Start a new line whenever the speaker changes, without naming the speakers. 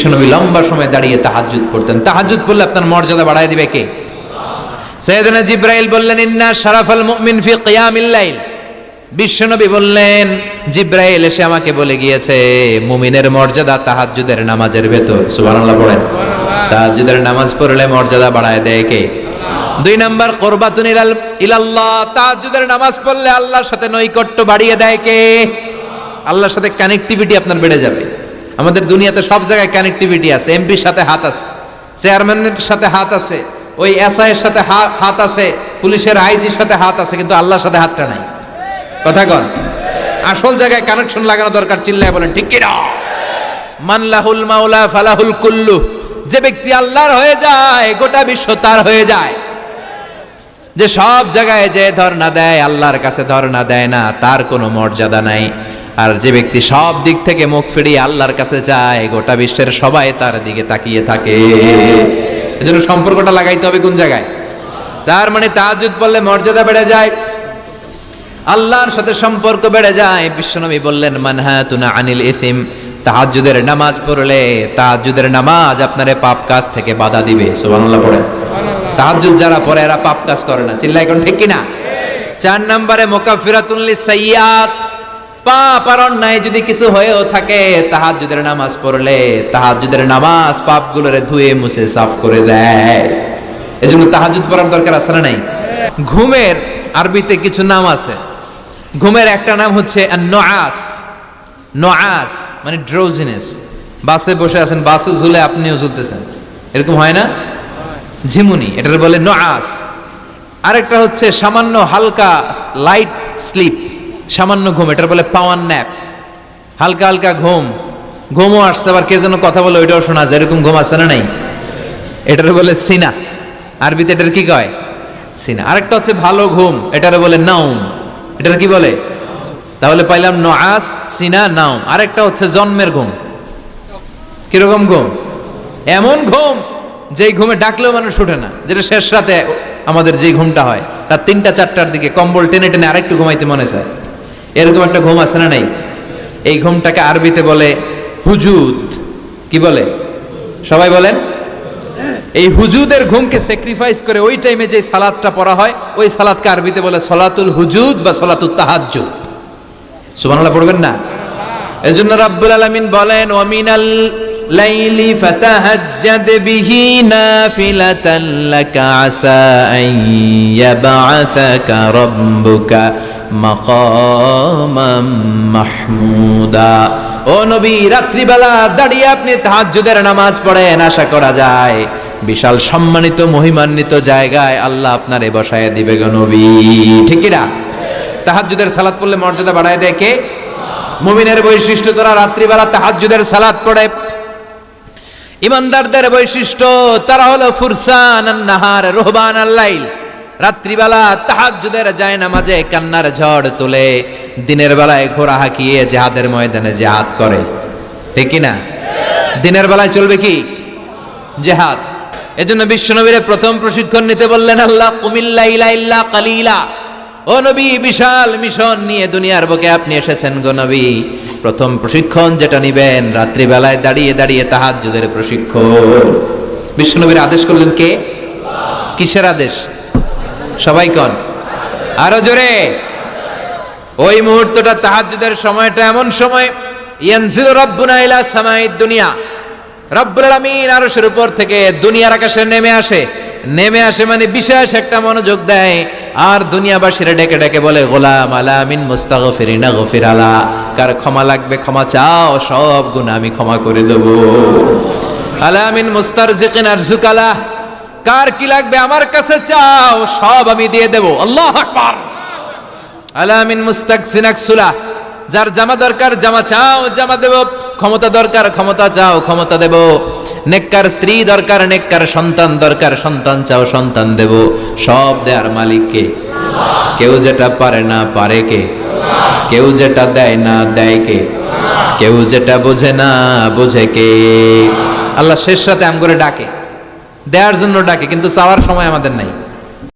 বিশ্বনবী লম্বা সময় দাঁড়িয়ে তাহাজ্জুদ পড়তেন। তাহাজ্জুদ পড়লে আপনার মর্যাদা বাড়ায় দিবে কে? সাইয়েদনা জিবরাইল বললেন, ইন্না শারাফাল মুমিন ফি কিয়ামিল লাইল। বিশ্বনবী বললেন, জিবরাইল এসে আমাকে বলে গিয়েছে মুমিনের মর্যাদা তাহাজ্জুদের নামাজের ভেতর। সুবহানাল্লাহ পড়েন। তাহাজ্জুদের নামাজ পড়লে মর্যাদা বাড়ায় দেয় কে? 2 নাম্বার, কুরবাতুন ইলাল্লাহ। তাহাজ্জুদের নামাজ পড়লে আল্লাহর সাথে নৈকট্য বাড়িয়ে দেয় কে? আল্লাহর সাথে কানেক্টিভিটি আপনার বেড়ে যাবে। আমাদের দুনিয়াতে সব জায়গায় কানেক্টিভিটি আছে। এমপির সাথে হাত আছে, চেয়ারম্যানের সাথে হাত আছে, ওই এসআই এর সাথে হাত আছে, পুলিশের আইজির সাথে হাত আছে, কিন্তু আল্লাহর সাথে হাতটা নাই। কথা কন। আসল জায়গায় কানেকশন লাগানো দরকার। চিল্লায় বলেন ঠিক কি না? মান লাহুল মাওলা ফালাহুল কুল্লু। যে ব্যক্তি আল্লাহর হয়ে যায় গোটা বিশ্ব তার হয়ে যায়। যে সব জায়গায় যে ধর্ণা দেয় আল্লাহর কাছে ধর্ণা দেয় না, তার কোনো মর্যাদা নাই। আর যে ব্যক্তি সব দিক থেকে মুখ ফিরিয়ে আল্লাহর কাছে যায় গোটা বিশ্বের সবাই তার দিকে তাকিয়ে থাকে। এজন্য সম্পর্কটা লাগাইতে হবে কোন জায়গায়? তার মানে তাহাজ্জুদ পড়লে মর্যাদা বেড়ে যায়, আল্লাহর সাথে সম্পর্ক বেড়ে যায়। বিশ্বনবী বললেন, মানহাতুনা আনিল ইসিম। তাহাজ্জুদের নামাজ পড়লে তাহাজ্জুদের নামাজ আপনারে পাপ কাজ থেকে বাধা দিবে। সুবহানাল্লাহ পড়েন। তাহাজ্জুদ যারা পড়ে এরা পাপ কাজ করে না। চিল্লায় কোন ঠিক কি না? 4 নম্বরে মুকাফফিরাতুন লিসাইয়্যাত। পাপ আর অন্যায় যদি কিছু হয়েও থাকে, তাহাজ্জুদের নামাজ পড়লে তাহাজ্জুদের নামাজ পাপগুলোরে ধুয়ে মুছে সাফ করে দেয়। এজন্য তাহাজ্জুদ পড়ার দরকার আছে না নাই? ঘুমের আরবিতে কিছু নাম আছে। ঘুমের একটা নাম হচ্ছে আন-নুআস। নুআস মানে ড্রোজিনেস। বাসে বসে আছেন, বাসও ঝুলে আপনিও ঝুলতেছেন, এরকম হয় না? ঝিমুনি, এটার বলে নুআস। আরেকটা হচ্ছে সামান্য হালকা লাইট স্লিপ, সামান্য ঘুম, এটার বলে পাওয়ার ন্যাপ। হালকা হালকা ঘুম, ঘুমও আসছে, আবার কে যেন কথা বলে ওইটাও শোনা যায়, এরকম ঘুম আছে না নাই? এটার বলে সিনা। আরবিতে এটার কি কয়? সিনা। আরেকটা হচ্ছে ভালো ঘুম, এটার বলে নাউম। এটার কি বলে? তাহলে পাইলাম নুআস, সিনা, নাউম। আরেকটা হচ্ছে জন্মের ঘুম। কিরকম ঘুম? এমন ঘুম যেই ঘুমে ডাকলেও মানুষ ওঠে না, যেটা শেষ রাতে আমাদের যেই ঘুমটা হয়, রাত 3টা-4টার দিকে কম্বল টেনে টেনে আরেকটু ঘুমাইতে মনে চায়, এরকম একটা ঘুম আছে না নাই? এই ঘুমটাকে আরবিতে বলে হুজুদ। কি বলে? সবাই বলেন। এই হুজুদের ঘুমকে স্যাক্রিফাইস করে ওই টাইমে যে সালাতটা পড়া হয়, ওই সালাতকে আরবিতে বলে সলাতুল হুজুদ বা সলাতুত তাহাজ্জুদ। সুবহানাল্লাহ পড়বেন না? এজন্য রাব্বুল আলামিন বলেন, ওয়া মিনাল লাইলি ফাতাহাজ্জাদ বিহি নাফিলাতান লাকা আসা আন ইয়াবআসাকা রাব্বুকা মাকামাম মাহমুদা। ও নবী, রাত্রিবেলা দাঁড়িয়ে আপনি তাহাজ্জুদের নামাজ পড়েন, আশা করা যায় বিশাল সম্মানিত মহিমান্বিত জায়গায় আল্লাহ আপনারে বসায় দিবে গো নবী। ঠিক কি না? তাহাজ্জুদের সালাত পড়লে মর্যাদা বাড়ায় দেয় কে? মুমিনের বৈশিষ্ট্য, তারা রাত্রিবেলা তাহাজ্জুদের সালাত পড়ে। ইমানদারদের বৈশিষ্ট্য, তারা হলো ফুরসানান নাহার রুহবানাল লাইল। রাত্রিবেলা তাহাজ্জুদের যায় নামাজে কান্নার ঝড় তোলে, দিনের বেলায় ঘোড়া হাঁকিয়ে জিহাদের ময়দানে জিহাদ করে। ঠিক কি না? দিনের বেলায় চলবে কি? জিহাদ। এজন্য বিশ্বনবীর প্রথম প্রশিক্ষণ নিতে বললেন আল্লাহ, কুমিল লাইলা ইল্লা কালিলা। ও নবী, বিশাল মিশন নিয়ে দুনিয়ার বুকে আপনি এসেছেন গো নবী। প্রথম প্রশিক্ষণ যেটা নিবেন, রাত্রিবেলায় দাঁড়িয়ে দাঁড়িয়ে তাহাজ্জুদের প্রশিক্ষণ। বিশ্বনবীর আদেশ করলেন কে? কিসের আদেশ? সবাই কন, আরো জোরে। ওই মুহূর্তটা তাহাজ্জুদের সময়টা এমন সময়, ইয়ানজিলু রাব্বুনা ইলা সামাইদ দুনিয়া। রব্বুল আলামিন আরশের উপর থেকে দুনিয়ার আকাশে নেমে আসে। নেমে আসে মানে বিশেষ একটা মনোযোগ দেয়, আর দুনিয়াবাসীরা ডেকে ডেকে বলে, গোলাম আলা মিন মুস্তাগফিরিনা গফির আলা। কার ক্ষমা লাগবে ক্ষমা চাও, সব গুনাহ আমি ক্ষমা করে দেব। আলা মিন মুস্তারজিকিন আরজুকালা। কার কি লাগবে আমার কাছে চাও, সব আমি দিয়ে দেব। আল্লাহু আকবার। আলা মিন মুস্তাকসিন আকসুলা। যার জামা দরকার জামা চাও, জামা দেব। ক্ষমতা দরকার ক্ষমতা চাও, ক্ষমতা দেব। নেককার স্ত্রী দরকার, নেককার সন্তান দরকার, সন্তান চাও, সন্তান দেব। সব দেয়ার মালিক কে? কেউ যেটা পারে না পারে কে? কেউ যেটা দেয় না দেয় কে? কেউ যেটা বোঝে না বোঝে কে? আল্লাহ শেষ রাতে আম করে ডাকে, দেওয়ার জন্য ডাকে, কিন্তু চাওয়ার সময় আমাদের নাই।